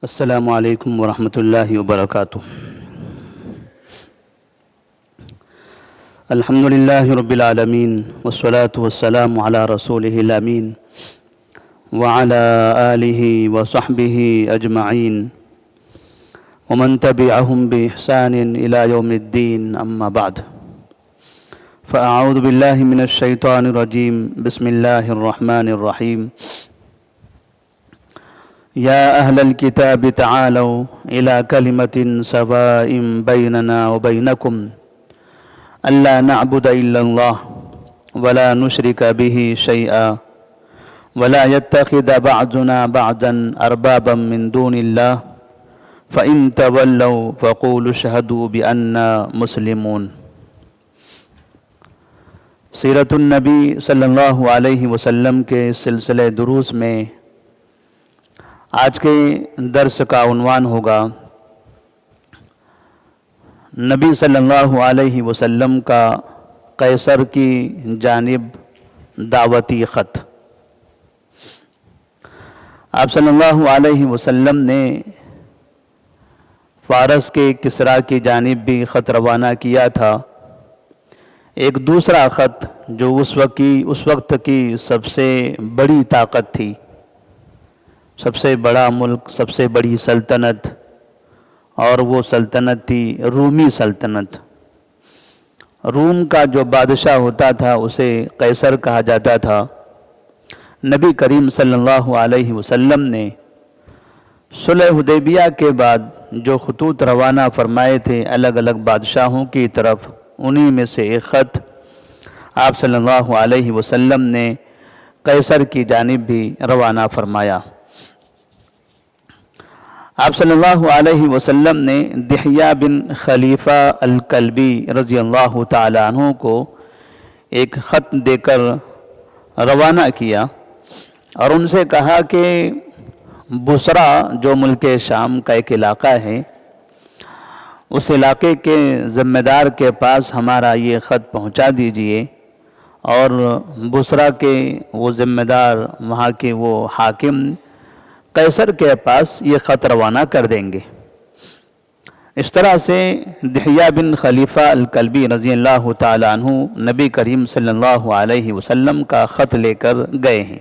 السلام علیکم ورحمۃ اللہ وبرکاتہ۔ الحمد للہ رب العالمین والصلاة والسلام علی رسولہ الامین وعلی آلہ وصحبہ اجمعین ومن تبعہم بإحسان الی یوم الدین، اما بعد فاعوذ باللہ من الشیطان الرجیم، بسم اللہ الرحمن الرحیم۔ یا اہل الکتاب تعالوا الی کلمۃ سواء بیننا وبینکم الا نعبد الا اللہ ولا نشرک بہ شیئا ولا يتخذ بعضنا بعضا اربابا من دون اللہ فإن تولوا فقولوا اشہدوا بأننا مسلمون۔ سیرت النبی صلی اللہ علیہ وسلم کے سلسلے دروس میں آج کے درس کا عنوان ہوگا نبی صلی اللہ علیہ وسلم کا قیصر کی جانب دعوتی خط۔ آپ صلی اللہ علیہ وسلم نے فارس کے کسریٰ کی جانب بھی خط روانہ کیا تھا۔ ایک دوسرا خط جو اس وقت کی سب سے بڑی طاقت تھی، سب سے بڑا ملک، سب سے بڑی سلطنت، اور وہ سلطنت تھی رومی سلطنت۔ روم کا جو بادشاہ ہوتا تھا اسے قیصر کہا جاتا تھا۔ نبی کریم صلی اللہ علیہ وسلم نے صلح حدیبیہ کے بعد جو خطوط روانہ فرمائے تھے الگ الگ بادشاہوں کی طرف، انہی میں سے ایک خط آپ صلی اللہ علیہ وسلم نے قیصر کی جانب بھی روانہ فرمایا۔ آپ صلی اللہ علیہ وسلم نے دحیہ بن خلیفہ الکلبی رضی اللہ تعالیٰ عنہ کو ایک خط دے کر روانہ کیا اور ان سے کہا کہ بصرہ جو ملک شام کا ایک علاقہ ہے، اس علاقے کے ذمہ دار کے پاس ہمارا یہ خط پہنچا دیجئے، اور بصرہ کے وہ ذمہ دار، وہاں کے وہ حاکم قیصر کے پاس یہ خط روانہ کر دیں گے۔ اس طرح سے دحیہ بن خلیفہ الکلبی رضی اللہ تعالیٰ عنہ نبی کریم صلی اللہ علیہ وسلم کا خط لے کر گئے ہیں۔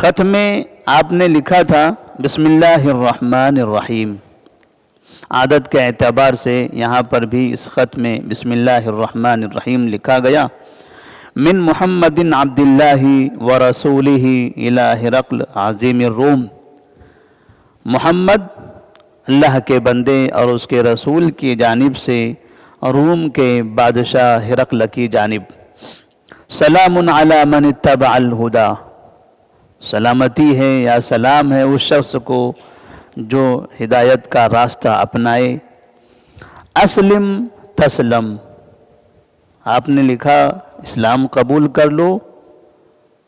خط میں آپ نے لکھا تھا بسم اللہ الرحمن الرحیم۔ عادت کے اعتبار سے یہاں پر بھی اس خط میں بسم اللہ الرحمن الرحیم لکھا گیا۔ من محمد عبد اللہ ورسولہ الی ہرقل عظیم الروم۔ محمد اللہ کے بندے اور اس کے رسول کی جانب سے روم کے بادشاہ ہرقل کی جانب۔ سلام علی من اتبع الہدی۔ سلامتی ہے یا سلام ہے اس شخص کو جو ہدایت کا راستہ اپنائے۔ اسلم تسلم۔ آپ نے لکھا اسلام قبول کر لو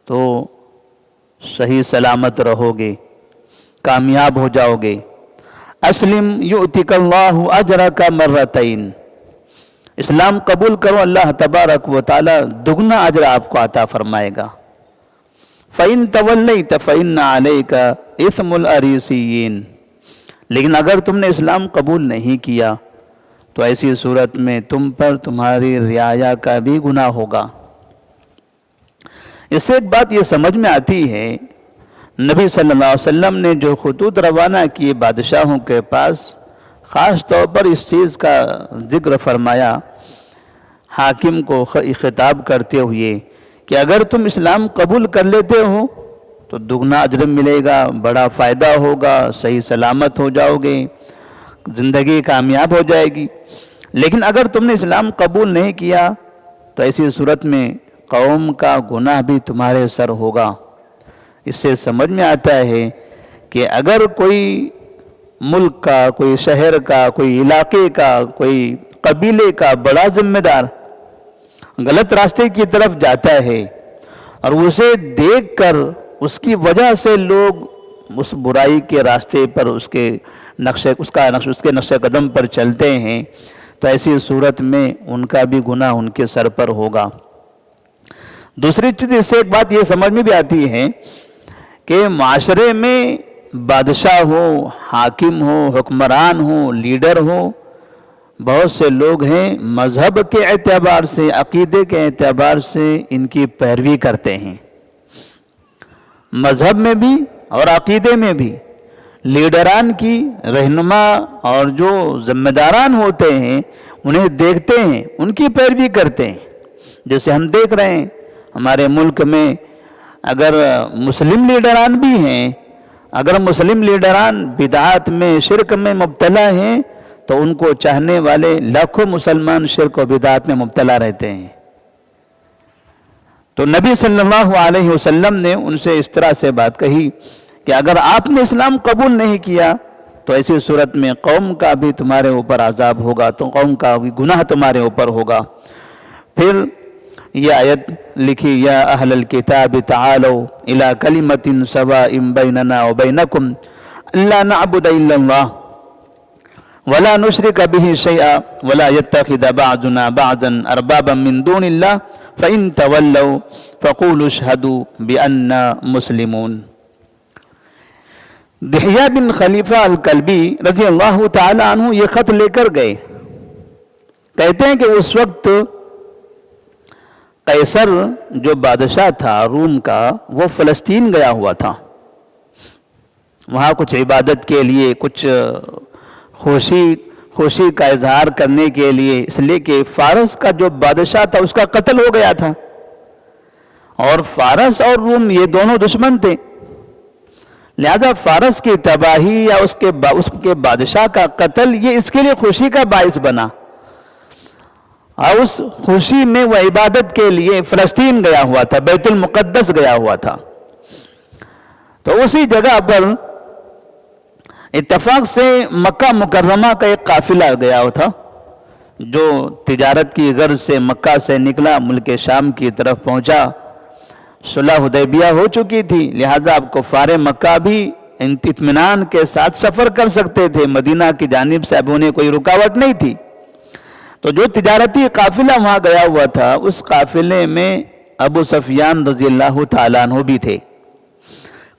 تو صحیح سلامت رہو گے، کامیاب ہو جاؤ گے۔ اسلم یؤتک اللہ اجرک مرتین۔ اسلام قبول کرو، اللہ تبارک و تعالی دگنا اجر آپ کو عطا فرمائے گا۔ فَإِن تَوَلَّيْتَ فَإِنَّ عَلَيْكَ اِثْمُ الْأَرِيسِيِّينَ۔ لیکن اگر تم نے اسلام قبول نہیں کیا تو ایسی صورت میں تم پر تمہاری رعایا کا بھی گناہ ہوگا۔ اس سے ایک بات یہ سمجھ میں آتی ہے، نبی صلی اللہ علیہ وسلم نے جو خطوط روانہ کیے بادشاہوں کے پاس، خاص طور پر اس چیز کا ذکر فرمایا حاکم کو خطاب کرتے ہوئے کہ اگر تم اسلام قبول کر لیتے ہو تو دگنا اجر ملے گا، بڑا فائدہ ہوگا، صحیح سلامت ہو جاؤ گے، زندگی کامیاب ہو جائے گی۔ لیکن اگر تم نے اسلام قبول نہیں کیا تو ایسی صورت میں قوم کا گناہ بھی تمہارے سر ہوگا۔ اس سے سمجھ میں آتا ہے کہ اگر کوئی ملک کا، کوئی شہر کا، کوئی علاقے کا، کوئی قبیلے کا بڑا ذمہ دار غلط راستے کی طرف جاتا ہے اور اسے دیکھ کر اس کی وجہ سے لوگ اس برائی کے راستے پر اس کے نقش قدم پر چلتے ہیں تو ایسی صورت میں ان کا بھی گناہ ان کے سر پر ہوگا۔ دوسری چیز اس سے ایک بات یہ سمجھ میں بھی آتی ہے کہ معاشرے میں بادشاہ ہو، حاکم ہو، حکمران ہو، لیڈر ہو، بہت سے لوگ ہیں مذہب کے اعتبار سے، عقیدے کے اعتبار سے ان کی پیروی کرتے ہیں۔ مذہب میں بھی اور عقیدے میں بھی لیڈران کی رہنما اور جو ذمہ داران ہوتے ہیں انہیں دیکھتے ہیں، ان کی پیروی کرتے ہیں۔ جیسے ہم دیکھ رہے ہیں ہمارے ملک میں اگر مسلم لیڈران بھی ہیں، اگر مسلم لیڈران بدعات میں، شرک میں مبتلا ہیں تو ان کو چاہنے والے لاکھوں مسلمان شرک و بدعات میں مبتلا رہتے ہیں۔ تو نبی صلی اللہ علیہ وسلم نے ان سے اس طرح سے بات کہی کہ اگر آپ نے اسلام قبول نہیں کیا تو ایسی صورت میں قوم کا بھی تمہارے اوپر عذاب ہوگا، تو قوم کا بھی گناہ تمہارے اوپر ہوگا۔ پھر یہ آیت لکھی، یا اہل الکتاب تعالوا الی کلمۃ سواء بیننا وبینکم الا نعبد الا اللہ ولا نشرک به شیئا ولا يتخذ بعضنا بعضا اربابا من دون اللہ فإن تولوا فقولوا اشهدوا بأننا مسلمون۔ دحیہ بن خلیفہ الکلبی رضی اللہ تعالی عنہ یہ خط لے کر گئے۔ کہتے ہیں کہ اس وقت قیصر جو بادشاہ تھا روم کا وہ فلسطین گیا ہوا تھا، وہاں کچھ عبادت کے لیے، کچھ خوشی کا اظہار کرنے کے لیے، اس لیے کہ فارس کا جو بادشاہ تھا اس کا قتل ہو گیا تھا، اور فارس اور روم یہ دونوں دشمن تھے، لہذا فارس کی تباہی یا اس کے بادشاہ کا قتل یہ اس کے لیے خوشی کا باعث بنا، اور اس خوشی میں وہ عبادت کے لیے فلسطین گیا ہوا تھا، بیت المقدس گیا ہوا تھا۔ تو اسی جگہ پر اتفاق سے مکہ مکرمہ کا ایک قافلہ گیا ہوا تھا جو تجارت کی غرض سے مکہ سے نکلا، ملک شام کی طرف پہنچا۔ صلح حدیبیہ ہو چکی تھی، لہذا اب کفار مکہ بھی اطمینان کے ساتھ سفر کر سکتے تھے، مدینہ کی جانب سے اب انہیں کوئی رکاوٹ نہیں تھی۔ تو جو تجارتی قافلہ وہاں گیا ہوا تھا اس قافلے میں ابو سفیان رضی اللہ تعالیٰ عنہ بھی تھے۔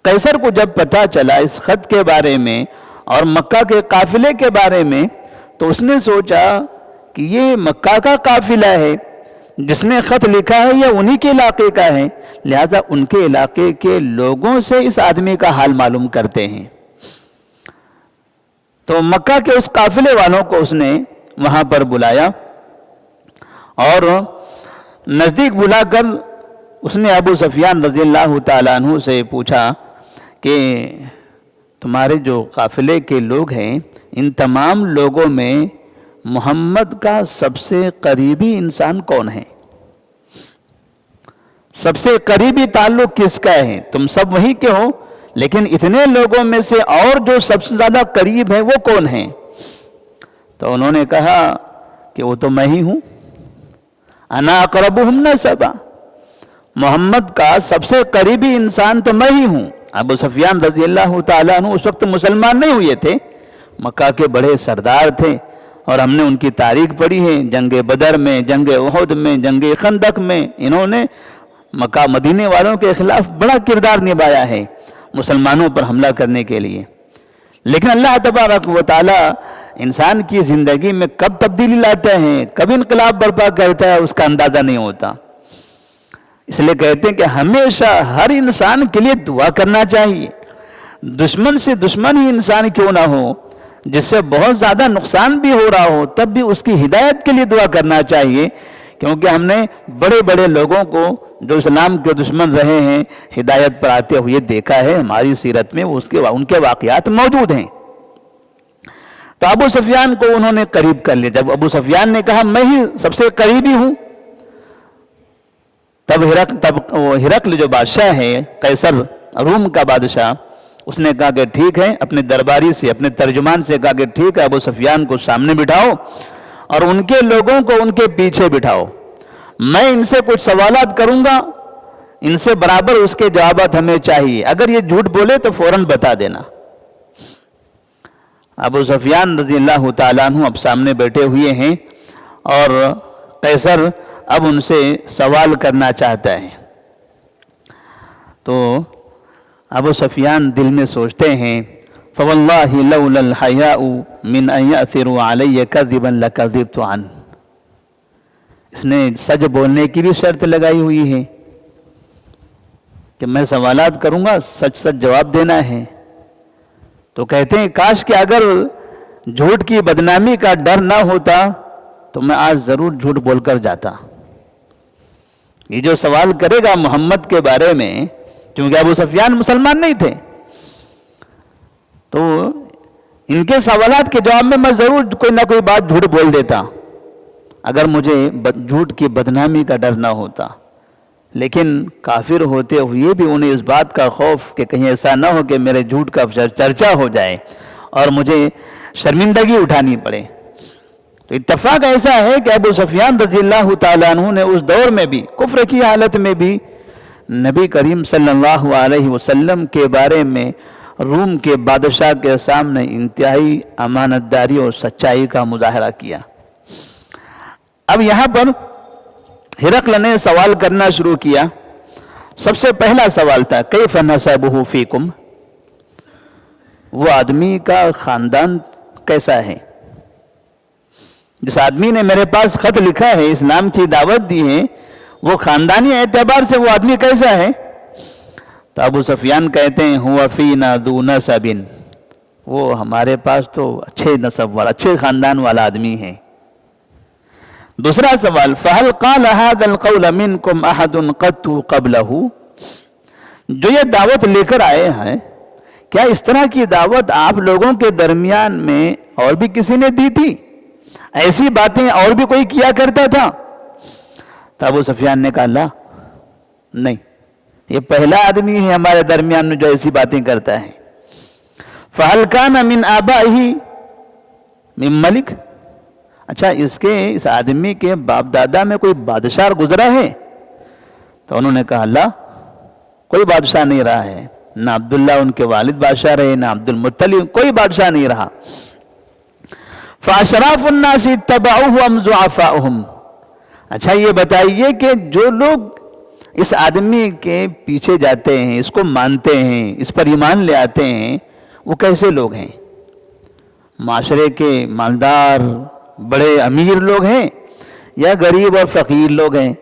قیصر کو جب پتہ چلا اس خط کے بارے میں اور مکہ کے قافلے کے بارے میں تو اس نے سوچا کہ یہ مکہ کا قافلہ ہے، جس نے خط لکھا ہے یہ انہی کے علاقے کا ہے، لہذا ان کے علاقے کے لوگوں سے اس آدمی کا حال معلوم کرتے ہیں۔ تو مکہ کے اس قافلے والوں کو اس نے وہاں پر بلایا اور نزدیک بلا کر اس نے ابو سفیان رضی اللہ تعالیٰ عنہ سے پوچھا کہ تمہارے جو قافلے کے لوگ ہیں ان تمام لوگوں میں محمد کا سب سے قریبی انسان کون ہے؟ سب سے قریبی تعلق کس کا ہے؟ تم سب وہی کے ہو، لیکن اتنے لوگوں میں سے اور جو سب سے زیادہ قریب ہے وہ کون ہیں؟ تو انہوں نے کہا کہ وہ تو میں ہی ہوں، انا اقربہم نسبا، محمد کا سب سے قریبی انسان تو میں ہی ہوں۔ ابو سفیان رضی اللہ تعالیٰ عنہ اس وقت مسلمان نہیں ہوئے تھے، مکہ کے بڑے سردار تھے، اور ہم نے ان کی تاریخ پڑھی ہے، جنگ بدر میں، جنگ احد میں، جنگ خندق میں انہوں نے مکہ مدینے والوں کے خلاف بڑا کردار نبھایا ہے مسلمانوں پر حملہ کرنے کے لیے۔ لیکن اللہ تبارک و تعالی انسان کی زندگی میں کب تبدیلی لاتا ہے، کب انقلاب برپا کرتا ہے، اس کا اندازہ نہیں ہوتا۔ اس لیے کہتے ہیں کہ ہمیشہ ہر انسان کے لیے دعا کرنا چاہیے، دشمن سے دشمن ہی انسان کیوں نہ ہو، جس سے بہت زیادہ نقصان بھی ہو رہا ہو تب بھی اس کی ہدایت کے لیے دعا کرنا چاہیے، کیونکہ ہم نے بڑے بڑے لوگوں کو جو اسلام کے دشمن رہے ہیں ہدایت پر آتے ہوئے دیکھا ہے، ہماری سیرت میں ان کے واقعات موجود ہیں۔ تو ابو سفیان کو انہوں نے قریب کر لیا۔ جب ابو سفیان نے کہا میں ہی سب سے قریبی ہوں، تب ہرقل جو بادشاہ ہے، قیصر روم کا بادشاہ، اس نے کہا کہ ٹھیک ہے، اپنے درباری سے، اپنے ترجمان سے کہا کہ ٹھیک ہے، ابو سفیان کو سامنے بٹھاؤ اور ان کے لوگوں کو ان کے پیچھے بٹھاؤ، میں ان سے کچھ سوالات کروں گا، ان سے برابر اس کے جوابات ہمیں چاہیے، اگر یہ جھوٹ بولے تو فوراً بتا دینا۔ ابو سفیان رضی اللہ تعالیٰ عنہ اب سامنے بیٹھے ہوئے ہیں اور قیصر اب ان سے سوال کرنا چاہتا ہے۔ تو ابو سفیان دل میں سوچتے ہیں فواللہ لولا الحیاء من ان یأثروا علی کذبا لکذبت عنہ، اس نے سچ بولنے کی بھی شرط لگائی ہوئی ہے کہ میں سوالات کروں گا، سچ سچ جواب دینا ہے. تو کہتے ہیں کاش کہ اگر جھوٹ کی بدنامی کا ڈر نہ ہوتا تو میں آج ضرور جھوٹ بول کر جاتا. یہ جو سوال کرے گا محمد کے بارے میں، کیونکہ ابو سفیان مسلمان نہیں تھے، تو ان کے سوالات کے جواب میں ضرور کوئی نہ کوئی بات جھوٹ بول دیتا اگر مجھے جھوٹ کی بدنامی کا ڈر نہ ہوتا. لیکن کافر ہوتے ہوئے بھی انہیں اس بات کا خوف کہ کہیں ایسا نہ ہو کہ میرے جھوٹ کا چرچا ہو جائے اور مجھے شرمندگی اٹھانی پڑے. تو اتفاق ایسا ہے کہ ابو سفیان رضی اللہ تعالیٰ عنہ نے اس دور میں بھی، کفر کی حالت میں بھی، نبی کریم صلی اللہ علیہ وسلم کے بارے میں روم کے بادشاہ کے سامنے انتہائی امانت داری اور سچائی کا مظاہرہ کیا. اب یہاں پر ہرقل نے سوال کرنا شروع کیا. سب سے پہلا سوال تھا کیف نسبہ فیکم، وہ آدمی کا خاندان کیسا ہے؟ جس آدمی نے میرے پاس خط لکھا ہے، اسلام کی دعوت دی ہے، وہ خاندانی اعتبار سے وہ آدمی کیسا ہے؟ تو ابو سفیان کہتے ہیں ہوا فینا ذو نسب، وہ ہمارے پاس تو اچھے نسب والا، اچھے خاندان والا آدمی ہے. دوسرا سوال فہل قال هذا القول منکم احد قط قبلہ، جو یہ دعوت لے کر آئے ہیں کیا اس طرح کی دعوت آپ لوگوں کے درمیان میں اور بھی کسی نے دی تھی؟ ایسی باتیں اور بھی کوئی کیا کرتا تھا؟ تو ابو سفیان نے کہا لا، نہیں، یہ پہلا آدمی ہے ہمارے درمیان میں جو ایسی باتیں کرتا ہے. فہل کان من آبائہ من ملک، اچھا اس آدمی کے باپ دادا میں کوئی بادشاہ گزرا ہے؟ تو انہوں نے کہا لا، کوئی بادشاہ نہیں رہا ہے، نہ عبداللہ ان کے والد بادشاہ رہے، نہ عبد المطلب، کوئی بادشاہ نہیں رہا. فاشراف الناس اتبعوہ ام ضعفاؤہم، اچھا یہ بتائیے کہ جو لوگ اس آدمی کے پیچھے جاتے ہیں، اس کو مانتے ہیں، اس پر ایمان لے آتے ہیں، وہ کیسے لوگ ہیں؟ معاشرے کے مالدار بڑے امیر لوگ ہیں یا غریب اور فقیر لوگ ہیں؟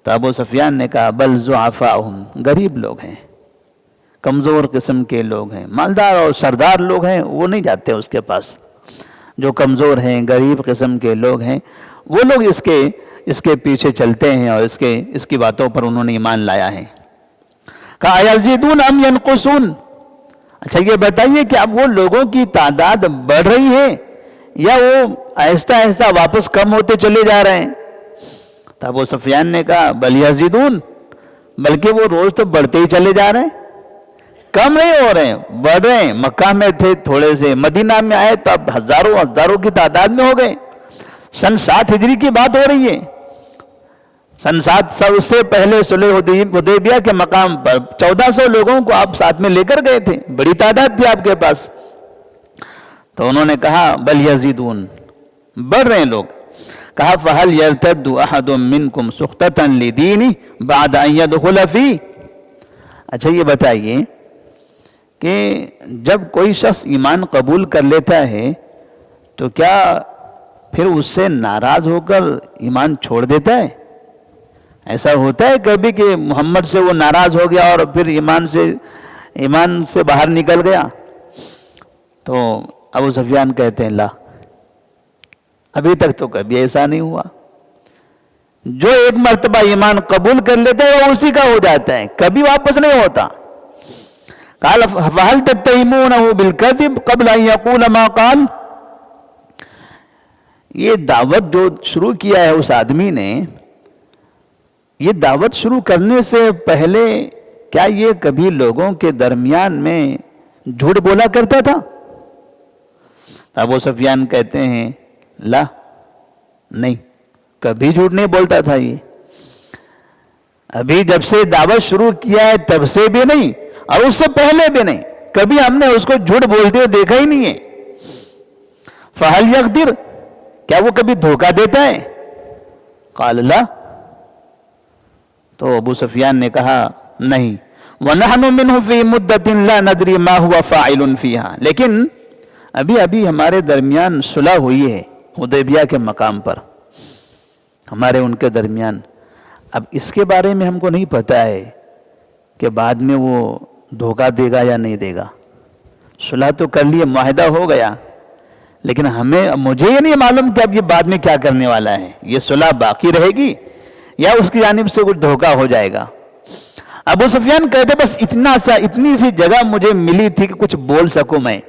تو ابو سفیان نے کہا بل ضعفاؤہم، غریب لوگ ہیں، کمزور قسم کے لوگ ہیں. مالدار اور سردار لوگ ہیں وہ نہیں جاتے اس کے پاس. جو کمزور ہیں، غریب قسم کے لوگ ہیں، وہ لوگ اس کے پیچھے چلتے ہیں اور اس کی باتوں پر انہوں نے ایمان لایا ہے. کہا یزیدون ام ینقصون، اچھا یہ بتائیے کہ اب وہ لوگوں کی تعداد بڑھ رہی ہے یا وہ آہستہ آہستہ واپس کم ہوتے چلے جا رہے ہیں؟ تو ابو سفیان نے کہا بل یزیدون، بلکہ وہ روز تو بڑھتے ہی چلے جا رہے ہیں، کم نہیں ہو رہے ہیں، بڑھ رہے ہیں. مکہ میں تھے تھوڑے سے، مدینہ میں آئے تو اب ہزاروں کی تعداد میں ہو گئے. سن 7 ہجری کی بات ہو رہی ہے. سن 700 اس سے پہلے صلح حدیبیہ کے مقام پر 1400 لوگوں کو آپ ساتھ میں لے کر گئے تھے، بڑی تعداد تھی آپ کے پاس. تو انہوں نے کہا بل یزیدون، بڑھ رہے ہیں لوگ. کہا فہل یرتد احد منکم سخطۃ لدینہ بعد ان يدخل فی، اچھا یہ بتائیے کہ جب کوئی شخص ایمان قبول کر لیتا ہے تو کیا پھر اس سے ناراض ہو کر ایمان چھوڑ دیتا ہے؟ ایسا ہوتا ہے کبھی کہ محمد سے وہ ناراض ہو گیا اور پھر ایمان سے باہر نکل گیا؟ تو ابو سفیان کہتے ہیں لا، ابھی تک تو کبھی ایسا نہیں ہوا. جو ایک مرتبہ ایمان قبول کر لیتا ہے وہ اسی کا ہو جاتا ہے، کبھی واپس نہیں ہوتا. قال فهل تتهمونه بالكذب قبل ان يقول ما قال، یہ دعوت جو شروع کیا ہے اس آدمی نے، یہ دعوت شروع کرنے سے پہلے کیا یہ کبھی لوگوں کے درمیان میں جھوٹ بولا کرتا تھا؟ ابو سفیان کہتے ہیں لا، نہیں، کبھی جھوٹ نہیں بولتا تھا. یہ ابھی جب سے دعوت شروع کیا ہے تب سے بھی نہیں اور اس سے پہلے بھی نہیں، کبھی ہم نے اس کو جھوٹ بولتے ہوئے دیکھا ہی نہیں ہے. فہل یغدر، کیا وہ کبھی دھوکہ دیتا ہے؟ قال لا، تو ابو سفیان نے کہا نہیں. وَنَحْنُ مِنْهُ فِي مُدَّةٍ لَا نَدْرِي مَا هُوَ فَاعِلٌ فِيهَا، لیکن ابھی ہمارے درمیان صلح ہوئی ہے حدیبیہ کے مقام پر، ہمارے ان کے درمیان. اب اس کے بارے میں ہم کو نہیں پتہ ہے کہ بعد میں وہ دھوکہ دے گا یا نہیں دے گا. صلح تو کر لیے، معاہدہ ہو گیا، لیکن مجھے یہ نہیں معلوم کہ اب یہ بعد میں کیا کرنے والا ہے. یہ صلح باقی رہے گی یا اس کی جانب سے کچھ دھوکہ ہو جائے گا. ابو سفیان کہتے بس اتنی سی جگہ مجھے ملی تھی کہ کچھ بول سکوں، میں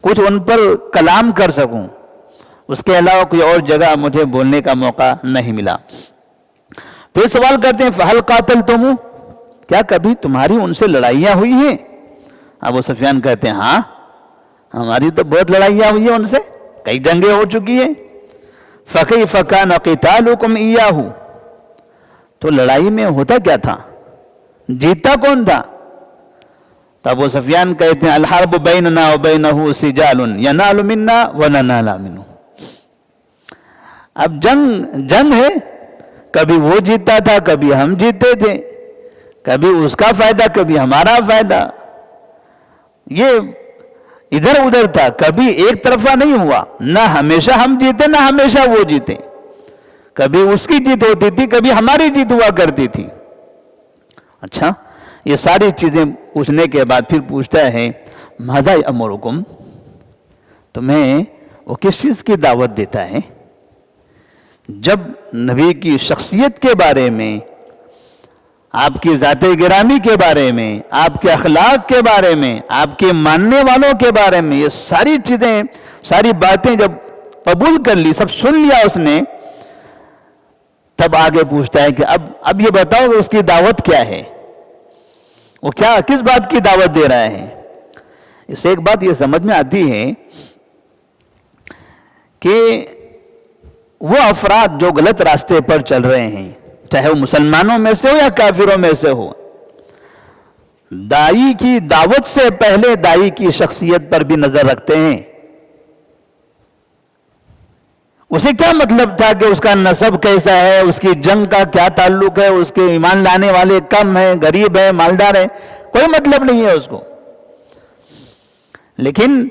کچھ ان پر کلام کر سکوں، اس کے علاوہ کوئی اور جگہ مجھے بولنے کا موقع نہیں ملا. پھر سوال کرتے ہیں فَهَلْ قَاتَلْتُمُ، کیا کبھی تمہاری ان سے لڑائیاں ہوئی ہیں؟ ابو سفیان کہتے ہیں ہاں، ہماری تو بہت لڑائیاں ہوئی ہیں ان سے، کئی جنگیں ہو چکی ہیں. فَكَيْفَ كَانَ قِتَالُكُمْ إِيَّاهُ، تو لڑائی میں ہوتا کیا تھا، جیتا کون تھا؟ تو ابو سفیان کہتے ہیں الحرب بیننا وبینہ سجال ینال منا وننال منہ. اب جنگ ہے، کبھی وہ جیتا تھا، کبھی ہم جیتے تھے، کبھی اس کا فائدہ کبھی ہمارا فائدہ، یہ ادھر ادھر تھا، کبھی ایک طرفہ نہیں ہوا، نہ ہمیشہ ہم جیتے نہ ہمیشہ وہ جیتے، کبھی اس کی جیت ہوتی تھی کبھی ہماری جیت ہوا کرتی تھی. اچھا، یہ ساری چیزیں پوچھنے کے بعد پھر پوچھتا ہے ماذا یأمرکم، تمہیں وہ کس چیز کی دعوت دیتا ہے؟ جب نبی کی شخصیت کے بارے میں، آپ کی ذات گرامی کے بارے میں، آپ کے اخلاق کے بارے میں، آپ کے ماننے والوں کے بارے میں، یہ ساری چیزیں، ساری باتیں جب قبول کر لی، سب سن لیا اس نے، تب آگے پوچھتا ہے کہ اب یہ بتاؤ کہ اس کی دعوت کیا ہے، وہ کس بات کی دعوت دے رہا ہے. اس سے ایک بات یہ سمجھ میں آتی ہے کہ وہ افراد جو غلط راستے پر چل رہے ہیں، چاہے وہ مسلمانوں میں سے ہو یا کافروں میں سے ہو، داعی کی دعوت سے پہلے داعی کی شخصیت پر بھی نظر رکھتے ہیں. اسے کیا مطلب تھا کہ اس کا نسب کیسا ہے، اس کی جنگ کا کیا تعلق ہے، اس کے ایمان لانے والے کم ہیں، غریب ہیں، مالدار ہیں، کوئی مطلب نہیں ہے اس کو. لیکن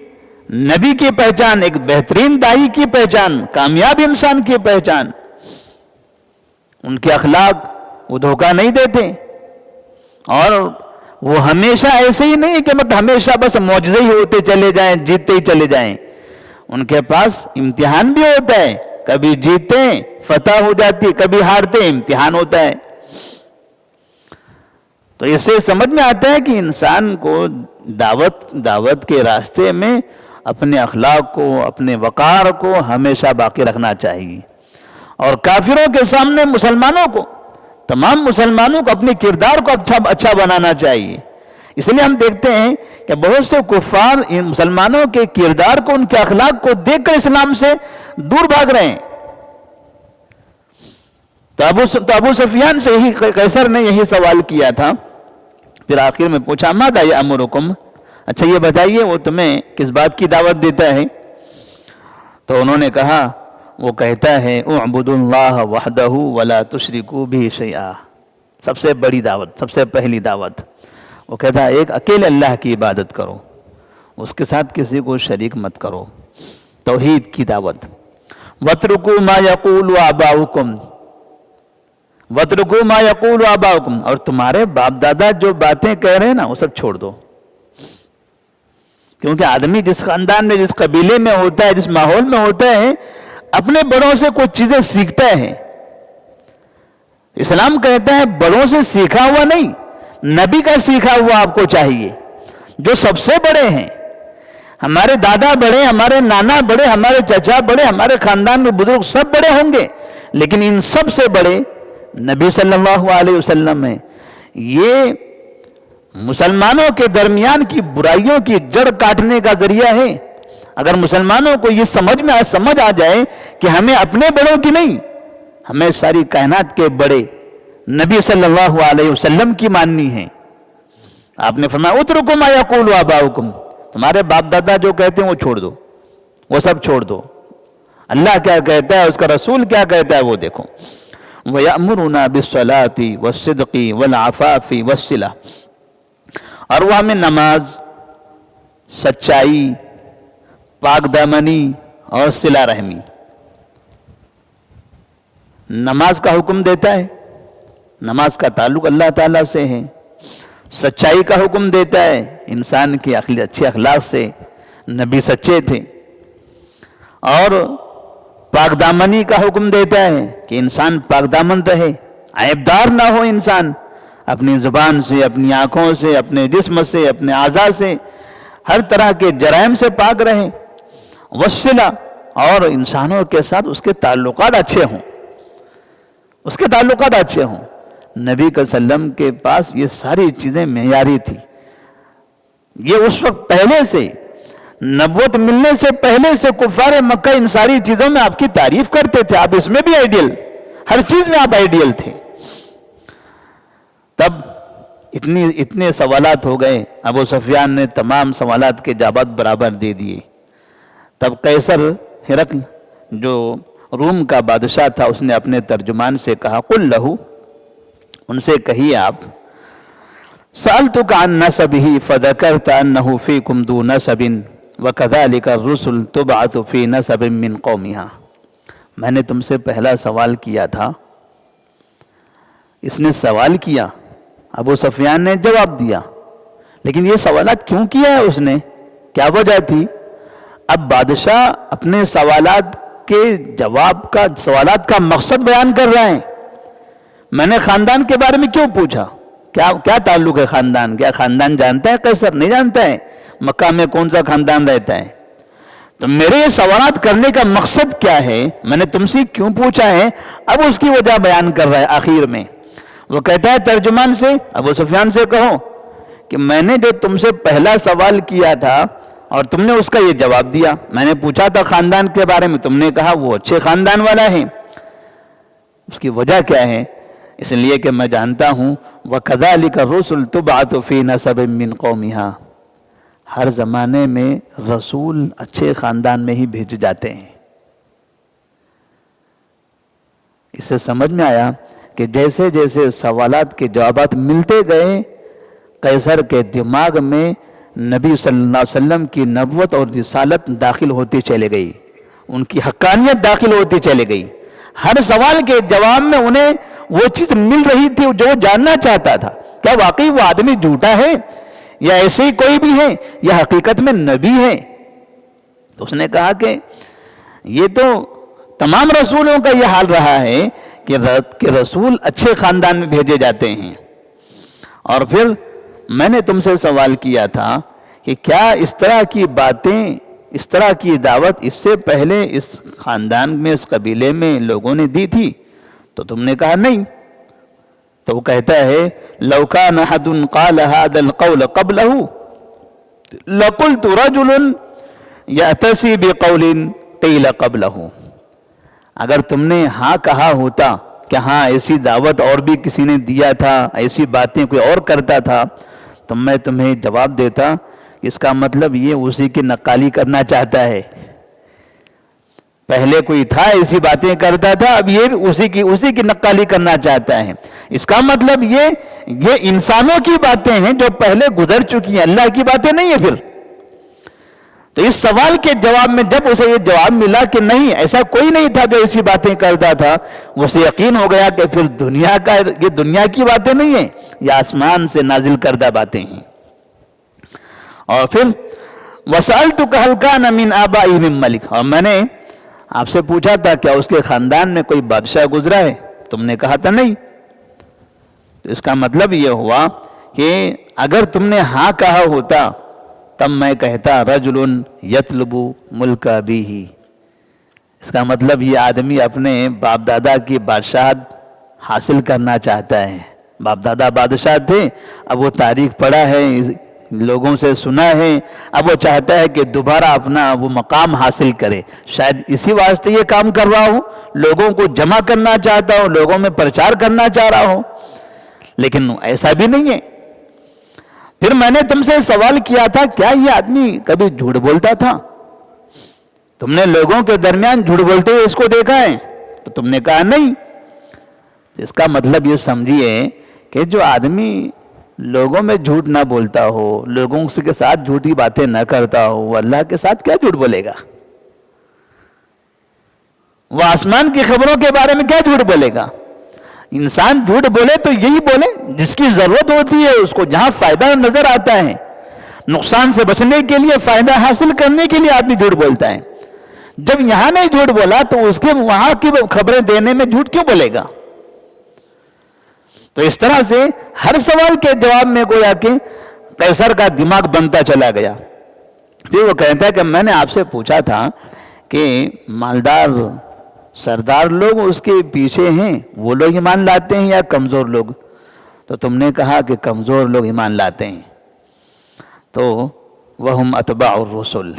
نبی کی پہچان، ایک بہترین داعی کی پہچان، کامیاب انسان کی پہچان، ان کے اخلاق، وہ دھوکہ نہیں دیتے، اور وہ ہمیشہ ایسے ہی نہیں کہ ہمیشہ بس معجزے ہی ہوتے چلے جائیں، جیتتے ہی چلے جائیں. ان کے پاس امتحان بھی ہوتا ہے، کبھی جیتے فتح ہو جاتی، کبھی ہارتے امتحان ہوتا ہے. تو اس سے سمجھ میں آتا ہے کہ انسان کو دعوت کے راستے میں اپنے اخلاق کو، اپنے وقار کو ہمیشہ باقی رکھنا چاہیے، اور کافروں کے سامنے مسلمانوں کو، تمام مسلمانوں کو اپنے کردار کو اچھا بنانا چاہیے. اس لیے ہم دیکھتے ہیں کہ بہت سے کفار ان مسلمانوں کے کردار کو، ان کے اخلاق کو دیکھ کر اسلام سے دور بھاگ رہے ہیں. تو ابو سفیان سے قیصر نے یہی سوال کیا تھا. پھر آخر میں پوچھا ماذا یأمرکم، اچھا یہ بتائیے وہ تمہیں کس بات کی دعوت دیتا ہے؟ تو انہوں نے کہا، وہ کہتا ہے اعبدوا اللہ وحدہ ولا تشرکوا بہ شیئا. سب سے بڑی دعوت، سب سے پہلی دعوت وہ کہتا ہے ایک اکیلے اللہ کی عبادت کرو، اس کے ساتھ کسی کو شریک مت کرو، توحید کی دعوت. وَاتْرُكُوا مَا يَقُولُ آبَاؤُكُمْ، وَاتْرُكُوا مَا يَقُولُ آبَاؤُكُمْ، اور تمہارے باپ دادا جو باتیں کہہ رہے ہیں نا وہ سب چھوڑ دو. کیونکہ آدمی جس خاندان میں، جس قبیلے میں ہوتا ہے، جس ماحول میں ہوتا ہے، اپنے بڑوں سے کچھ چیزیں سیکھتا ہے. اسلام کہتا ہے بڑوں سے سیکھا ہوا نہیں، نبی کا سیکھا ہوا آپ کو چاہیے، جو سب سے بڑے ہیں. ہمارے دادا بڑے، ہمارے نانا بڑے، ہمارے چچا بڑے، ہمارے خاندان میں بزرگ سب بڑے ہوں گے، لیکن ان سب سے بڑے نبی صلی اللہ علیہ وسلم ہیں. یہ مسلمانوں کے درمیان کی برائیوں کی جڑ کاٹنے کا ذریعہ ہے. اگر مسلمانوں کو یہ سمجھ آ جائے کہ ہمیں اپنے بڑوں کی نہیں، ہمیں ساری کائنات کے بڑے نبی صلی اللہ علیہ وسلم کی ماننی ہے. آپ نے فرمایا اترکوا ما یقول آباؤکم، تمہارے باپ دادا جو کہتے ہیں وہ چھوڑ دو، وہ سب چھوڑ دو. اللہ کیا کہتا ہے، اس کا رسول کیا کہتا ہے وہ دیکھو. وَيَأْمُرُنَا بِالصَّلَاةِ وَالصِّدْقِ وَالْعَفَافِ وَالصِّلَةِ، اور وہ ہمیں نماز، سچائی، پاک دامنی اور صلہ رحمی، نماز کا حکم دیتا ہے، نماز کا تعلق اللہ تعالیٰ سے ہے، سچائی کا حکم دیتا ہے، انسان کے اچھے اخلاق سے نبی سچے تھے، اور پاک دامنی کا حکم دیتا ہے کہ انسان پاک دامن رہے، عیبدار نہ ہو انسان، اپنی زبان سے، اپنی آنکھوں سے، اپنے جسم سے، اپنے اعضاء سے، ہر طرح کے جرائم سے پاک رہے، وصلہ، اور انسانوں کے ساتھ اس کے تعلقات اچھے ہوں، اس کے تعلقات اچھے ہوں۔ نبی صلی اللہ علیہ وسلم کے پاس یہ ساری چیزیں معیاری تھی۔ یہ اس وقت پہلے سے، نبوت ملنے سے پہلے سے کفار مکہ ان ساری چیزوں میں آپ کی تعریف کرتے تھے، آپ اس میں بھی آئیڈیل، ہر چیز میں آپ آئیڈیل تھے۔ تب اتنے سوالات ہو گئے، ابو سفیان نے تمام سوالات کے جوابات برابر دے دیے۔ تب قیصر ہرقل جو روم کا بادشاہ تھا، اس نے اپنے ترجمان سے کہا، قل لہو، ان سے کہیے آپ، سألتک عن نسبہ فذکرت انہ فیکم ذو نسب وکذالک الرسل تبعث فی نسب من قومہا۔ میں نے تم سے پہلا سوال کیا تھا، اس نے سوال کیا، ابو سفیان نے جواب دیا، لیکن یہ سوالات کیوں کیا ہے اس نے، کیا وجہ تھی؟ اب بادشاہ اپنے سوالات کا مقصد بیان کر رہے ہیں۔ میں نے خاندان کے بارے میں کیوں پوچھا؟ کیا تعلق ہے خاندان؟ کیا خاندان جانتا ہے قیصر؟ نہیں جانتا ہے مکہ میں کون سا خاندان رہتا ہے؟ تو میرے یہ سوالات کرنے کا مقصد کیا ہے، میں نے تم سے کیوں پوچھا ہے، اب اس کی وجہ بیان کر رہا ہے آخر میں۔ وہ کہتا ہے ترجمان سے، ابو سفیان سے کہو کہ میں نے جو تم سے پہلا سوال کیا تھا اور تم نے اس کا یہ جواب دیا، میں نے پوچھا تھا خاندان کے بارے میں، تم نے کہا وہ اچھے خاندان والا ہے۔ اس کی وجہ کیا ہے؟ اس لیے کہ میں جانتا ہوں وَكَذَلِكَ الرُّسُلُ تُبْعَثُ فِي نَسَبٍ مِّن قَوْمِهَا، ہر زمانے میں رسول اچھے خاندان میں ہی بھیجے جاتے ہیں۔ اس سے سمجھ میں آیا کہ جیسے جیسے سوالات کے جوابات ملتے گئے، قیصر کے دماغ میں نبی صلی اللہ علیہ وسلم کی نبوت اور رسالت داخل ہوتی چلے گئی، ان کی حقانیت داخل ہوتی چلے گئی۔ ہر سوال کے جواب میں انہیں وہ چیز مل رہی تھی جو وہ جاننا چاہتا تھا، کیا واقعی وہ آدمی جھوٹا ہے یا ایسے ہی کوئی بھی ہے یا حقیقت میں نبی ہے؟ تو اس نے کہا کہ یہ تو تمام رسولوں کا یہ حال رہا ہے کہ رسول اچھے خاندان میں بھیجے جاتے ہیں۔ اور پھر میں نے تم سے سوال کیا تھا کہ کیا اس طرح کی باتیں، اس طرح کی دعوت اس سے پہلے اس خاندان میں، اس قبیلے میں لوگوں نے دی تھی؟ تو تم نے کہا نہیں۔ تو وہ کہتا ہے لَوْ كَانَ أَحَدٌ قَالَ هَذَا الْقَوْلَ قَبْلَهُ لَقُلْتُ رَجُلٌ يَأْتَسِي بِقَوْلٍ قِيلَ قَبْلَهُ، اگر تم نے ہاں کہا ہوتا کہ ہاں ایسی دعوت اور بھی کسی نے دیا تھا، ایسی باتیں کوئی اور کرتا تھا، تو میں تمہیں جواب دیتا کہ اس کا مطلب یہ اسی کی نقالی کرنا چاہتا ہے۔ پہلے کوئی تھا ایسی باتیں کرتا تھا، اب یہ اسی کی نقالی کرنا چاہتا ہے۔ اس کا مطلب یہ انسانوں کی باتیں ہیں جو پہلے گزر چکی ہیں، اللہ کی باتیں نہیں ہیں۔ پھر تو اس سوال کے جواب میں جب اسے یہ جواب ملا کہ نہیں، ایسا کوئی نہیں تھا جو ایسی باتیں کرتا تھا، اسے یقین ہو گیا کہ پھر یہ دنیا کی باتیں نہیں ہیں، یہ آسمان سے نازل کردہ باتیں ہیں۔ اور پھر وَسَأَلْتُكَ هَلْ كَانَ مِنْ آبَائِهِ مِنْ مَلِكٍ، اور میں نے آپ سے پوچھا تھا کیا اس کے خاندان میں کوئی بادشاہ گزرا ہے؟ تم نے کہا تھا نہیں۔ تو اس کا مطلب یہ ہوا کہ اگر تم نے ہاں کہا ہوتا تب میں کہتا رجل یطلب ملک ابیہ، اس کا مطلب یہ آدمی اپنے باپ دادا کی بادشاہت حاصل کرنا چاہتا ہے۔ باپ دادا بادشاہ تھے، اب وہ تاریخ پڑھا ہے، لوگوں سے سنا ہے، اب وہ چاہتا ہے کہ دوبارہ اپنا وہ مقام حاصل کرے، شاید اسی واسطے یہ کام کر رہا ہوں، لوگوں کو جمع کرنا چاہتا ہوں، لوگوں میں پرچار کرنا چاہ رہا ہوں، لیکن ایسا بھی نہیں ہے۔ پھر میں نے تم سے سوال کیا تھا کیا یہ آدمی کبھی جھوٹ بولتا تھا؟ تم نے لوگوں کے درمیان جھوٹ بولتے ہوئے اس کو دیکھا ہے؟ تو تم نے کہا نہیں۔ اس کا مطلب یہ سمجھیے کہ جو آدمی لوگوں میں جھوٹ نہ بولتا ہو، لوگوں کے ساتھ جھوٹی باتیں نہ کرتا ہو، وہ اللہ کے ساتھ کیا جھوٹ بولے گا؟ وہ آسمان کی خبروں کے بارے میں کیا جھوٹ بولے گا؟ انسان جھوٹ بولے تو یہی بولے جس کی ضرورت ہوتی ہے اس کو، جہاں فائدہ نظر آتا ہے، نقصان سے بچنے کے لیے، فائدہ حاصل کرنے کے لیے آدمی جھوٹ بولتا ہے۔ جب یہاں نہیں جھوٹ بولا تو اس کے وہاں کی خبریں دینے میں جھوٹ کیوں بولے گا؟ تو اس طرح سے ہر سوال کے جواب میں گویا کہ قیصر کا دماغ بنتا چلا گیا۔ پھر وہ کہتا ہے کہ میں نے آپ سے پوچھا تھا کہ مالدار سردار لوگ اس کے پیچھے ہیں، وہ لوگ ایمان لاتے ہیں یا کمزور لوگ؟ تو تم نے کہا کہ کمزور لوگ ایمان لاتے ہیں۔ تو وَهُمْ أَتْبَعُ الرُّسُلِ،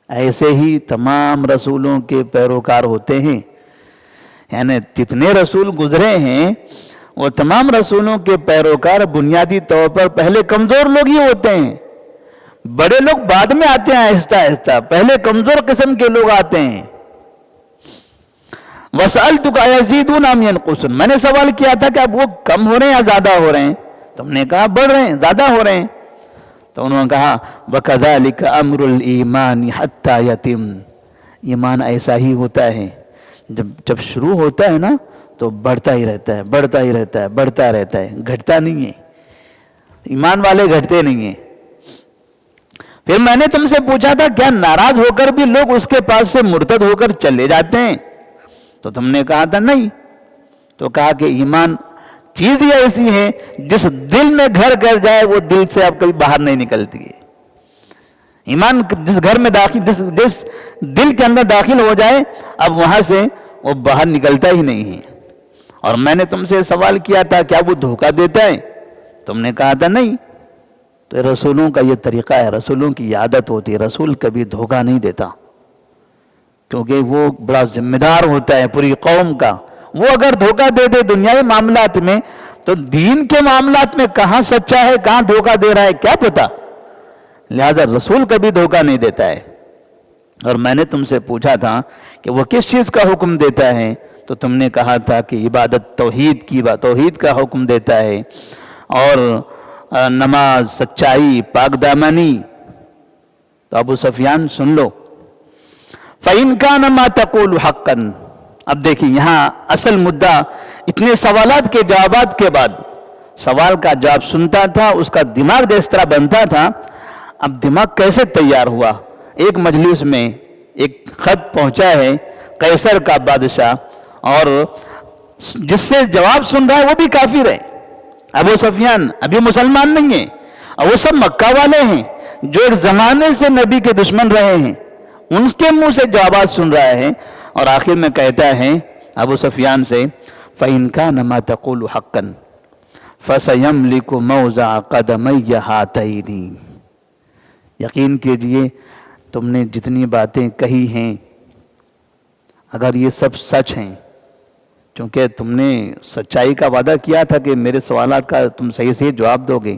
ایسے ہی تمام رسولوں کے پیروکار ہوتے ہیں، یعنی جتنے رسول گزرے ہیں وہ تمام رسولوں کے پیروکار بنیادی طور پر پہلے کمزور لوگ ہی ہوتے ہیں۔ بڑے لوگ بعد میں آتے ہیں آہستہ آہستہ، پہلے کمزور قسم کے لوگ آتے ہیں۔ وَسَأَلْتُكَ أَيَزِيدُونَ أَمْ يَنْقُصُونَ، میں نے سوال کیا تھا کہ اب وہ کم ہو رہے ہیں یا زیادہ ہو رہے ہیں؟ تم نے کہا بڑھ رہے ہیں، زیادہ ہو رہے ہیں۔ تو انہوں نے کہا وَكَذَلِكَ أَمْرُ الْإِيمَانِ حَتَّى يَتِمَّ، ایمان ایسا ہی ہوتا ہے، جب شروع ہوتا ہے نا تو بڑھتا ہی رہتا ہے، بڑھتا ہی رہتا ہے، بڑھتا رہتا ہے، گھٹتا نہیں ہے۔ ایمان والے گھٹتے نہیں ہیں۔ پھر میں نے تم سے پوچھا تھا کیا ناراض ہو کر بھی لوگ اس کے پاس سے مرتد ہو کر چلے جاتے ہیں؟ تو تم نے کہا تھا نہیں۔ تو کہا کہ ایمان چیز ہی ایسی ہے جس دل میں گھر کر جائے وہ دل سے اب کبھی باہر نہیں نکلتی ہے۔ ایمان جس گھر میں داخل، جس دل کے اندر داخل ہو جائے اب وہاں سے وہ باہر نکلتا ہی نہیں ہے۔ اور میں نے تم سے سوال کیا تھا کیا وہ دھوکہ دیتا ہے؟ تم نے کہا تھا نہیں۔ تو رسولوں کا یہ طریقہ ہے، رسولوں کی عادت ہوتی ہے، رسول کبھی دھوکہ نہیں دیتا، کیونکہ وہ بڑا ذمہ دار ہوتا ہے پوری قوم کا۔ وہ اگر دھوکہ دے دے دنیاوی معاملات میں تو دین کے معاملات میں کہاں سچا ہے، کہاں دھوکہ دے رہا ہے کیا پتا۔ لہذا رسول کبھی دھوکہ نہیں دیتا ہے۔ اور میں نے تم سے پوچھا تھا کہ وہ کس چیز کا حکم دیتا ہے؟ تو تم نے کہا تھا کہ عبادت توحید کا حکم دیتا ہے، اور نماز، سچائی، پاک دامنی۔ تو ابو سفیان سن لو، فَإِنْ كَانَ مَا تَقُولُ حَقًّا، اب دیکھیں یہاں اصل مدعا اتنے سوالات کے جوابات کے بعد، سوال کا جواب سنتا تھا، اس کا دماغ جس طرح بنتا تھا، اب دماغ کیسے تیار ہوا؟ ایک مجلس میں ایک خط پہنچا ہے قیصر کا بادشاہ، اور جس سے جواب سن رہا ہے وہ بھی کافر ہے، ابو سفیان ابھی مسلمان نہیں ہے، اور وہ سب مکہ والے ہیں جو ایک زمانے سے نبی کے دشمن رہے ہیں، ان کے منہ سے جوابات سن رہا ہے۔ اور آخر میں کہتا ہے ابو سفیان سے فَإِنْ كَانَ مَا تَقُولُ حَقًّا فَسَيَمْلِكُ مَوْضَعَ قَدَمَيَّ هَاتَيْنِ، یقین کیجئے تم نے جتنی باتیں کہی ہیں اگر یہ سب سچ ہیں، چونکہ تم نے سچائی کا وعدہ کیا تھا کہ میرے سوالات کا تم صحیح سے جواب دو گے،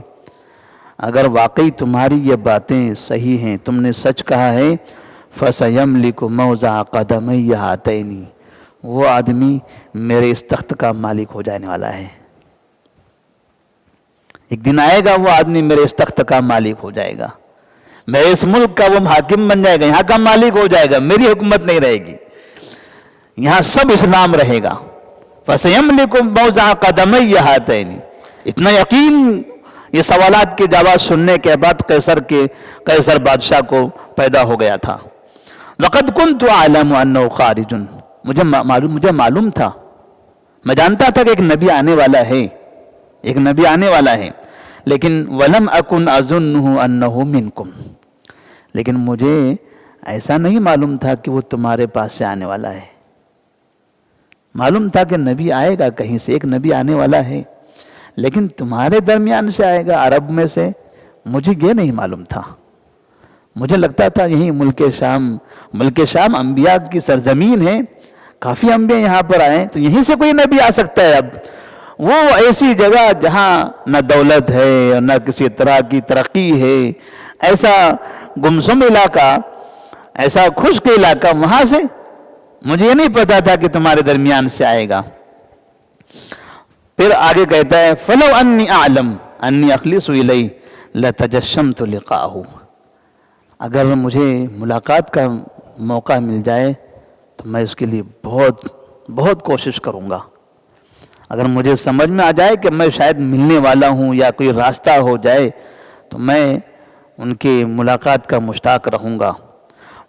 اگر واقعی تمہاری یہ باتیں صحیح ہیں، تم نے سچ کہا ہے، فَسَيَمْلِكُ مَوْضَعَ قَدَمَيَّ هَاتَيْنِ، وہ آدمی میرے اس تخت کا مالک ہو جانے والا ہے۔ ایک دن آئے گا وہ آدمی میرے اس تخت کا مالک ہو جائے گا، میرے اس ملک کا وہ حاکم بن جائے گا، یہاں کا مالک ہو جائے گا، میری حکومت نہیں رہے گی، یہاں سب اسلام رہے گا۔ فَسَيَمْلِكُ مَوْضَعَ قَدَمَيَّ هَاتَيْنِ، اتنا یقین یہ سوالات کے جواب سننے کے بعد قیصر بادشاہ کو پیدا ہو گیا تھا۔ وَقَدْ كُنْتُ أَعْلَمُ أَنَّهُ خَارِجٌ، مجھے معلوم تھا، میں جانتا تھا کہ ایک نبی آنے والا ہے، لیکن وَلَمْ أَكُنْ أَظُنُّهُ أَنَّهُ مِنْكُمْ، لیکن مجھے ایسا نہیں معلوم تھا کہ وہ تمہارے پاس سے آنے والا ہے۔ معلوم تھا کہ نبی آئے گا کہیں سے، ایک نبی آنے والا ہے، لیکن تمہارے درمیان سے آئے گا، عرب میں سے، مجھے یہ نہیں معلوم تھا۔ مجھے لگتا تھا یہیں ملک شام انبیاء کی سرزمین ہے، کافی انبیاء یہاں پر آئے تو یہیں سے کوئی نبی آ سکتا ہے۔ اب وہ ایسی جگہ جہاں نہ دولت ہے اور نہ کسی طرح کی ترقی ہے، ایسا گمسم علاقہ، ایسا خشک علاقہ، وہاں سے مجھے یہ نہیں پتا تھا کہ تمہارے درمیان سے آئے گا۔ پھر آگے کہتا ہے فَلَوْ أَنِّي أَعْلَمُ، انی اخلص الیہ لتجشمت لقاءہ، اگر مجھے ملاقات کا موقع مل جائے تو میں اس کے لیے بہت بہت کوشش کروں گا۔ اگر مجھے سمجھ میں آ جائے کہ میں شاید ملنے والا ہوں یا کوئی راستہ ہو جائے تو میں ان کی ملاقات کا مشتاق رہوں گا۔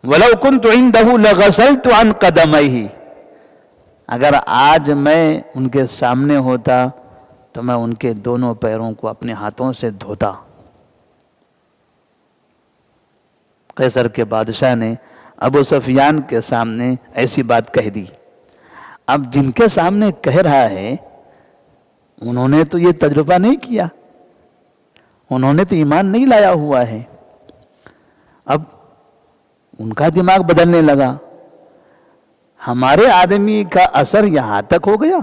وَلَوْ كُنْتُ عِنْدَهُ لَغَسَلْتُ عَنْ قَدَمَيْهِ، اگر آج میں ان کے سامنے ہوتا تو میں ان کے دونوں پیروں کو اپنے ہاتھوں سے دھوتا۔ قیصر کے بادشاہ نے ابو سفیان کے سامنے ایسی بات کہہ دی۔ اب جن کے سامنے کہہ رہا ہے انہوں نے تو یہ تجربہ نہیں کیا، انہوں نے تو ایمان نہیں لایا ہوا ہے۔ اب ان کا دماغ بدلنے لگا، ہمارے آدمی کا اثر یہاں تک ہو گیا،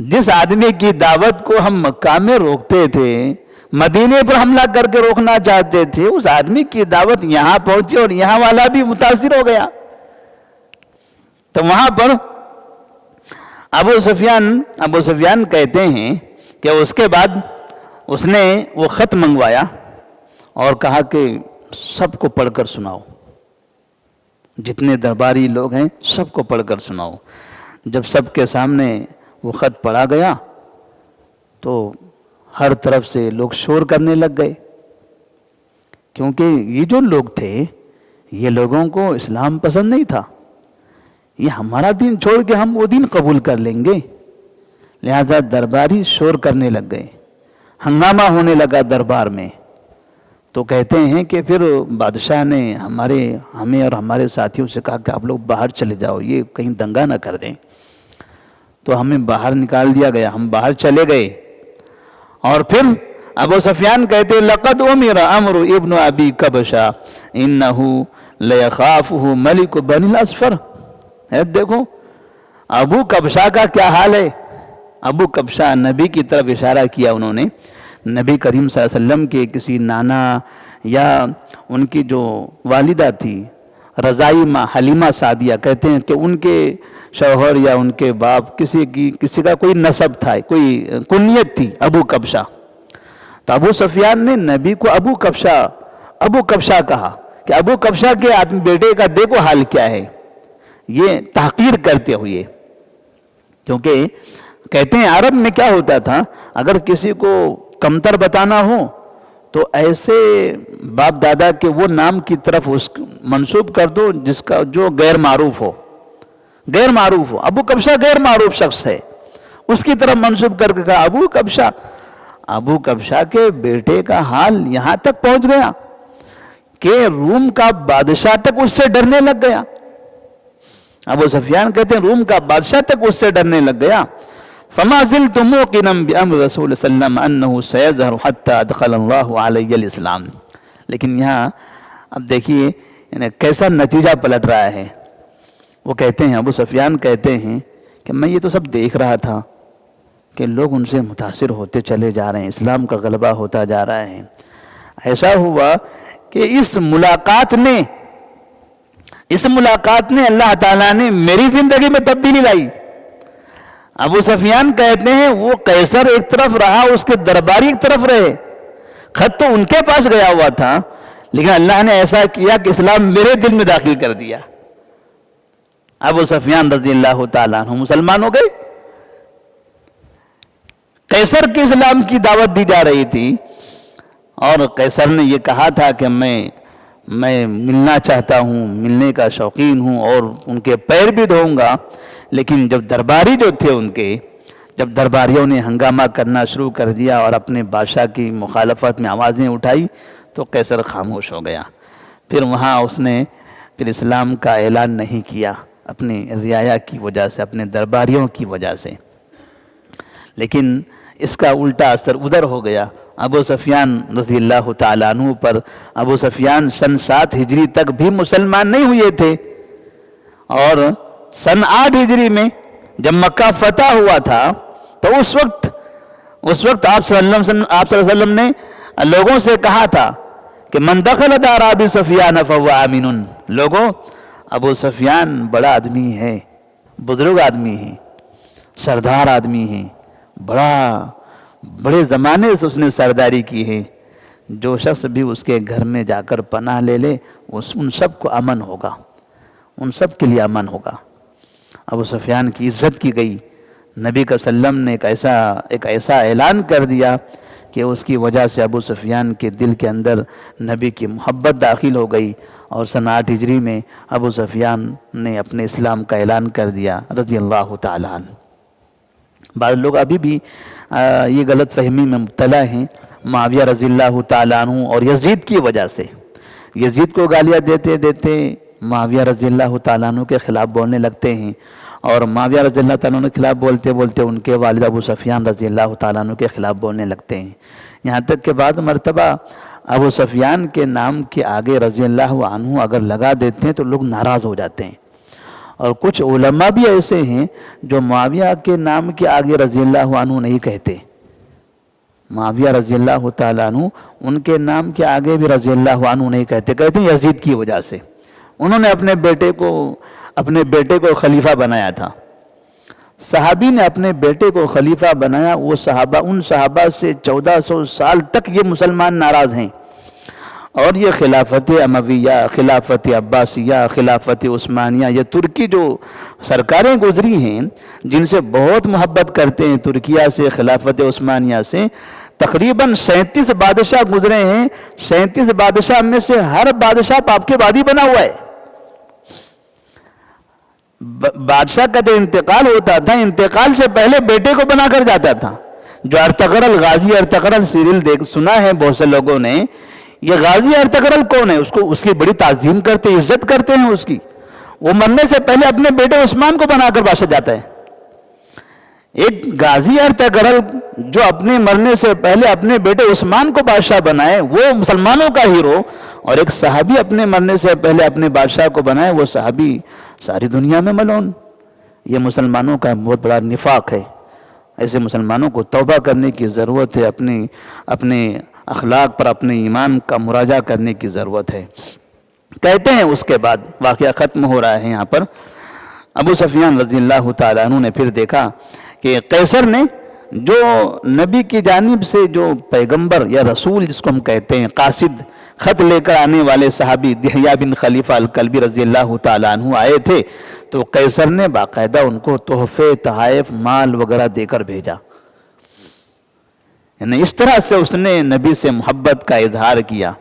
جس آدمی کی دعوت کو ہم مکہ میں روکتے تھے، مدینے پر حملہ کر کے روکنا چاہتے تھے، اس آدمی کی دعوت یہاں پہنچی اور یہاں والا بھی متاثر ہو گیا۔ تو وہاں پر ابو سفیان کہتے ہیں کہ اس کے بعد اس نے وہ خط منگوایا اور کہا کہ سب کو پڑھ کر سناؤ، جتنے درباری لوگ ہیں سب کو پڑھ کر سناؤ۔ جب سب کے سامنے وہ خط پڑھا گیا تو ہر طرف سے لوگ شور کرنے لگ گئے، کیونکہ یہ جو لوگ تھے یہ لوگوں کو اسلام پسند نہیں تھا، یہ ہمارا دین چھوڑ کے ہم وہ دین قبول کر لیں گے، لہذا درباری شور کرنے لگ گئے، ہنگامہ ہونے لگا دربار میں۔ تو کہتے ہیں کہ پھر بادشاہ نے ہمیں اور ہمارے ساتھیوں سے کہا کہ آپ لوگ باہر چلے جاؤ، یہ کہیں دنگا نہ کر دیں۔ تو ہمیں باہر نکال دیا گیا، ہم باہر چلے گئے، اور پھر ابو سفیان کہتے لقد امر عمرو ابن ابی کبشہ انہ لیخافہ ملک بنی الاصفر۔ دیکھو ابو کبشہ کا کیا حال ہے۔ ابو کبشہ نبی کی طرف اشارہ کیا انہوں نے، نبی کریم صلی اللہ علیہ وسلم کے کسی نانا یا ان کی جو والدہ تھی رضائی ماں حلیمہ سعدیہ، کہتے ہیں کہ ان کے شوہر یا ان کے باپ کسی کا کوئی نسب تھا، کوئی کنیت تھی ابو کبشہ۔ تو ابو سفیان نے نبی کو ابو کبشہ کہا کہ ابو کبشہ کے بیٹے کا دیکھو حال کیا ہے، یہ تحقیر کرتے ہوئے، کیونکہ کہتے ہیں عرب میں کیا ہوتا تھا، اگر کسی کو کمتر بتانا ہو تو ایسے باپ دادا کے وہ نام کی طرف منسوب کر دو جو غیر معروف ہو۔ ابو کبشہ غیر معروف شخص ہے، اس کی طرف منسوب کر کے کہا ابو کبشہ کے بیٹے کا حال یہاں تک پہنچ گیا کہ روم کا بادشاہ تک اس سے ڈرنے لگ گیا۔ ابو سفیان کہتے ہیں روم کا بادشاہ تک اس سے ڈرنے لگ گیا۔ فما زلت موقنا بامر رسول صلی اللہ علیہ وسلم انه سيظهر حتى ادخل الله علي الاسلام۔ لیکن یہاں اب دیکھیے کیسا نتیجہ پلٹ رہا ہے۔ وہ کہتے ہیں ابو سفیان کہتے ہیں کہ میں یہ تو سب دیکھ رہا تھا کہ لوگ ان سے متاثر ہوتے چلے جا رہے ہیں، اسلام کا غلبہ ہوتا جا رہا ہے۔ ایسا ہوا کہ اس ملاقات نے اللہ تعالیٰ نے میری زندگی میں تبدیلی لائی۔ ابو سفیان کہتے ہیں وہ قیصر ایک طرف رہا، اس کے درباری ایک طرف رہے، خط تو ان کے پاس گیا ہوا تھا، لیکن اللہ نے ایسا کیا کہ اسلام میرے دل میں داخل کر دیا۔ ابو سفیان رضی اللہ تعالیٰ عنہ مسلمان ہو گئے۔ قیصر کے اسلام کی دعوت دی جا رہی تھی اور قیصر نے یہ کہا تھا کہ میں ملنا چاہتا ہوں، ملنے کا شوقین ہوں اور ان کے پیر بھی دھوؤں گا، لیکن جب درباری جو تھے جب درباریوں نے ہنگامہ کرنا شروع کر دیا اور اپنے بادشاہ کی مخالفت میں آوازیں اٹھائی تو قیصر خاموش ہو گیا۔ پھر وہاں اس نے اسلام کا اعلان نہیں کیا، اپنی رعایا کی وجہ سے، اپنے درباریوں کی وجہ سے۔ لیکن اس کا الٹا اثر ادھر ہو گیا ابو سفیان رضی اللہ تعالیٰ عنہ پر۔ ابو سفیان سن 7 ہجری تک بھی مسلمان نہیں ہوئے تھے، اور سن 8 ہجری میں جب مکہ فتح ہوا تھا تو اس وقت آپ صلی اللہ علیہ وسلم نے لوگوں سے کہا تھا کہ من دخل دار ابی سفیان فهو آمن۔ لوگوں، ابو سفیان بڑا آدمی ہے، بزرگ آدمی ہے، سردار آدمی ہے، بڑے زمانے سے اس نے سرداری کی ہے، جو شخص بھی اس کے گھر میں جا کر پناہ لے لے ان سب کو امن ہوگا، ان سب کے لیے امن ہوگا۔ ابو سفیان کی عزت کی گئی، نبی صلی اللہ علیہ وسلم نے ایک ایسا اعلان کر دیا کہ اس کی وجہ سے ابو سفیان کے دل کے اندر نبی کی محبت داخل ہو گئی، اور سنہ 8 ہجری میں ابو سفیان نے اپنے اسلام کا اعلان کر دیا رضی اللہ تعالیٰ عنہ۔ بعض لوگ ابھی بھی یہ غلط فہمی میں مبتلا ہیں معاویہ رضی اللہ تعالیٰ عنہ اور یزید کی وجہ سے۔ یزید کو گالیاں دیتے دیتے معاویہ رضی اللہ تعالیٰ عنہ کے خلاف بولنے لگتے ہیں، اور معاویہ رضی اللہ تعالیٰ عنہ کے خلاف بولتے بولتے ان کے والد ابو سفیان رضی اللہ تعالیٰ عنہ کے خلاف بولنے لگتے ہیں، یہاں تک کہ بعض مرتبہ ابو سفیان کے نام کے آگے رضی اللہ عنہ اگر لگا دیتے ہیں تو لوگ ناراض ہو جاتے ہیں۔ اور کچھ علماء بھی ایسے ہیں جو معاویہ کے نام کے آگے رضی اللہ عنہ نہیں کہتے، معاویہ رضی اللہ تعالیٰ عنہ ان کے نام کے آگے بھی رضی اللہ عنہ نہیں کہتے ہیں یزید کی وجہ سے۔ انہوں نے اپنے بیٹے کو خلیفہ بنایا تھا، صحابی نے اپنے بیٹے کو خلیفہ بنایا، وہ ان صحابہ سے 1400 سال تک یہ مسلمان ناراض ہیں، اور یہ خلافت امویہ، خلافت عباسیہ، خلافت عثمانیہ، یہ ترکی جو سرکاریں گزری ہیں جن سے بہت محبت کرتے ہیں ترکیہ سے، خلافت عثمانیہ سے، تقریباً 37 بادشاہ گزرے ہیں، 37 بادشاہ میں سے ہر بادشاہ آپ کے بعد ہی بنا ہوا ہے۔ بادشاہ کا جو انتقال ہوتا تھا، انتقال سے پہلے بیٹے کو بنا کر جاتا تھا۔ جو ارطغرل، غازی ارطغرل سیریل سنا ہے بہت سے لوگوں نے، یہ غازی ارطغرل کون ہے؟ اس کی بڑی تعظیم کرتے، عزت کرتے ہیں اس کی۔ وہ مرنے سے پہلے اپنے بیٹے عثمان کو بنا کر بادشاہ جاتا ہے۔ ایک غازی ارطغرل جو اپنے مرنے سے پہلے اپنے بیٹے عثمان کو بادشاہ بنائے، وہ مسلمانوں کا ہیرو، اور ایک صحابی اپنے مرنے سے پہلے اپنے بادشاہ کو بنائے، وہ صحابی ساری دنیا میں ملعون۔ یہ مسلمانوں کا بہت بڑا نفاق ہے۔ ایسے مسلمانوں کو توبہ کرنے کی ضرورت ہے، اپنے اخلاق پر، اپنے ایمان کا مراجعہ کرنے کی ضرورت ہے۔ کہتے ہیں اس کے بعد واقعہ ختم ہو رہا ہے یہاں پر، ابو سفیان رضی اللہ تعالیٰ عنہ نے پھر دیکھا کہ قیصر نے جو نبی کی جانب سے جو پیغمبر یا رسول جس کو ہم کہتے ہیں قاصد، خط لے کر آنے والے صحابی دحیہ بن خلیفہ الکلبی رضی اللہ تعالیٰ عنہ آئے تھے، تو قیصر نے باقاعدہ ان کو تحفے، تحائف، مال وغیرہ دے کر بھیجا۔ یعنی اس طرح سے اس نے نبی سے محبت کا اظہار کیا۔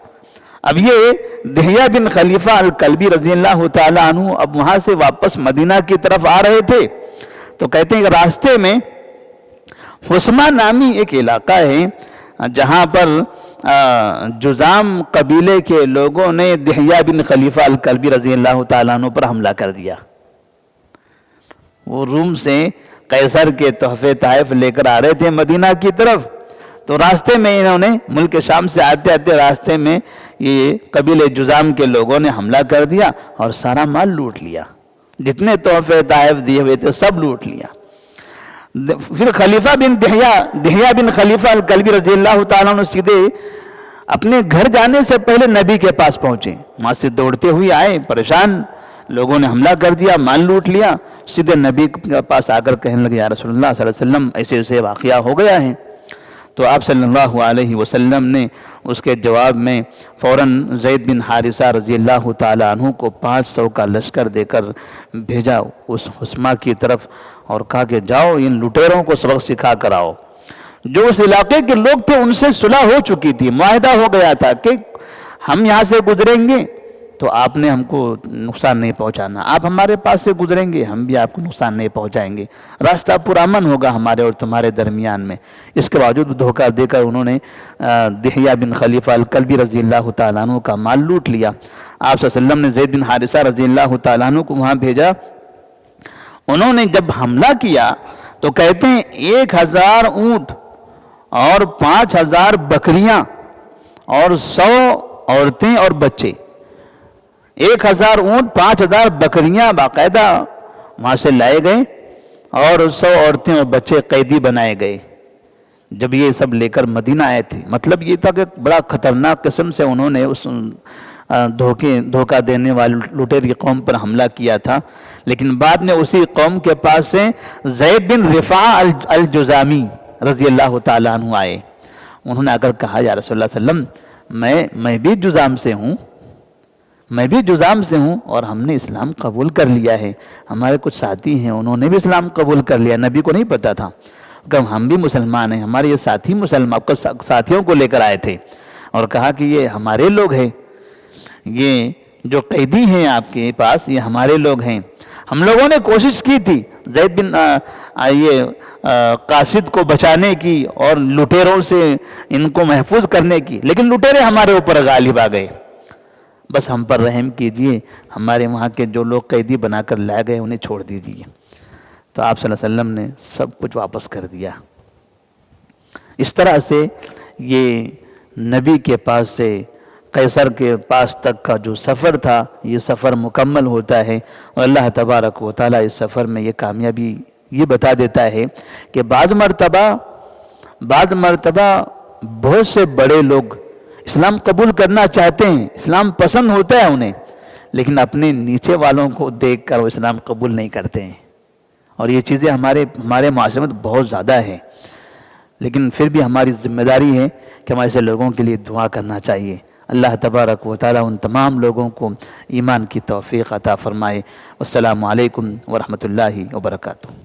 اب یہ دحیہ بن خلیفہ الکلبی رضی اللہ تعالیٰ عنہ اب وہاں سے واپس مدینہ کی طرف آ رہے تھے، تو کہتے ہیں کہ راستے میں حسمہ نامی ایک علاقہ ہے جہاں پر جزام قبیلے کے لوگوں نے دحیہ بن خلیفہ الکلبی رضی اللہ تعالیٰ عنہ پر حملہ کر دیا۔ وہ روم سے قیصر کے تحفے تحائف لے کر آ رہے تھے مدینہ کی طرف، تو راستے میں انہوں نے ملک شام سے آتے آتے راستے میں یہ قبیلے جزام کے لوگوں نے حملہ کر دیا اور سارا مال لوٹ لیا، جتنے تحفے تحائف دیے ہوئے تھے سب لوٹ لیا۔ پھر دحیہ بن خلیفہ الکلبی رضی اللہ تعالیٰ عنہ سیدھے اپنے گھر جانے سے پہلے نبی کے پاس پہنچے، وہاں سے دوڑتے ہوئے آئے، پریشان، لوگوں نے حملہ کر دیا، مال لوٹ لیا، سیدھے نبی کے پاس آ کر کہنے لگے یا رسول اللہ صلی اللہ علیہ وسلم ایسے ایسے واقعہ ہو گیا ہے۔ تو آپ صلی اللہ علیہ وسلم نے اس کے جواب میں فوراً زید بن حارثہ رضی اللہ تعالیٰ عنہ کو 500 کا لشکر دے کر بھیجا اس حسمہ کی طرف، اور کہا کہ جاؤ ان لٹیروں کو سبق سکھا کر آؤ۔ جو اس علاقے کے لوگ تھے ان سے صلح ہو چکی تھی، معاہدہ ہو گیا تھا کہ ہم یہاں سے گزریں گے تو آپ نے ہم کو نقصان نہیں پہنچانا، آپ ہمارے پاس سے گزریں گے ہم بھی آپ کو نقصان نہیں پہنچائیں گے، راستہ پرامن ہوگا ہمارے اور تمہارے درمیان میں۔ اس کے باوجود دھوکہ دے کر انہوں نے دحیہ بن خلیفہ الکلبی رضی اللہ تعالیٰ عنہ کا مال لوٹ لیا۔ آپ صلی اللہ علیہ وسلم نے زید بن حارثہ رضی اللہ تعالیٰ عنہ کو وہاں بھیجا۔ انہوں نے جب حملہ کیا تو کہتے ہیں 1000 اونٹ اور 5000 بکریاں اور 100 عورتیں اور بچے، 1000 اونٹ 5000 بکریاں باقاعدہ وہاں سے لائے گئے اور 100 عورتیں اور بچے قیدی بنائے گئے۔ جب یہ سب لے کر مدینہ آئے تھے، مطلب یہ تھا کہ بڑا خطرناک قسم سے انہوں نے اس دھوکہ دینے والی لٹیری قوم پر حملہ کیا تھا، لیکن بعد میں اسی قوم کے پاس سے زید بن رفاع الجزامی رضی اللہ تعالیٰ عنہ آئے. انہوں نے اگر کہا یا رسول اللہ صلی اللہ علیہ وسلم میں بھی جذام سے ہوں، میں بھی جذام سے ہوں اور ہم نے اسلام قبول کر لیا ہے، ہمارے کچھ ساتھی ہیں انہوں نے بھی اسلام قبول کر لیا، نبی کو نہیں پتہ تھا کہ ہم بھی مسلمان ہیں، ہمارے یہ ساتھی مسلمان ساتھیوں کو لے کر آئے تھے اور کہا کہ یہ ہمارے لوگ ہیں، یہ جو قیدی ہیں آپ کے پاس یہ ہمارے لوگ ہیں. ہم لوگوں نے کوشش کی تھی زید بن قاصد کو بچانے کی اور لٹیروں سے ان کو محفوظ کرنے کی، لیکن لٹیرے ہمارے اوپر غالب آ گئے. بس ہم پر رحم کیجئے، ہمارے وہاں کے جو لوگ قیدی بنا کر لائے گئے انہیں چھوڑ دیجئے. تو آپ صلی اللہ علیہ وسلم نے سب کچھ واپس کر دیا. اس طرح سے یہ نبی کے پاس سے قیصر کے پاس تک کا جو سفر تھا یہ سفر مکمل ہوتا ہے. اور اللہ تبارک و تعالیٰ اس سفر میں یہ کامیابی یہ بتا دیتا ہے کہ بعض مرتبہ بہت سے بڑے لوگ اسلام قبول کرنا چاہتے ہیں، اسلام پسند ہوتا ہے انہیں، لیکن اپنے نیچے والوں کو دیکھ کر وہ اسلام قبول نہیں کرتے ہیں. اور یہ چیزیں ہمارے معاشرے میں بہت زیادہ ہے، لیکن پھر بھی ہماری ذمہ داری ہے کہ ہمارے ایسے لوگوں کے لیے دعا کرنا چاہیے. اللہ تبارک و تعالیٰ ان تمام لوگوں کو ایمان کی توفیق عطا فرمائے. السلام علیکم ورحمۃ اللہ وبرکاتہ.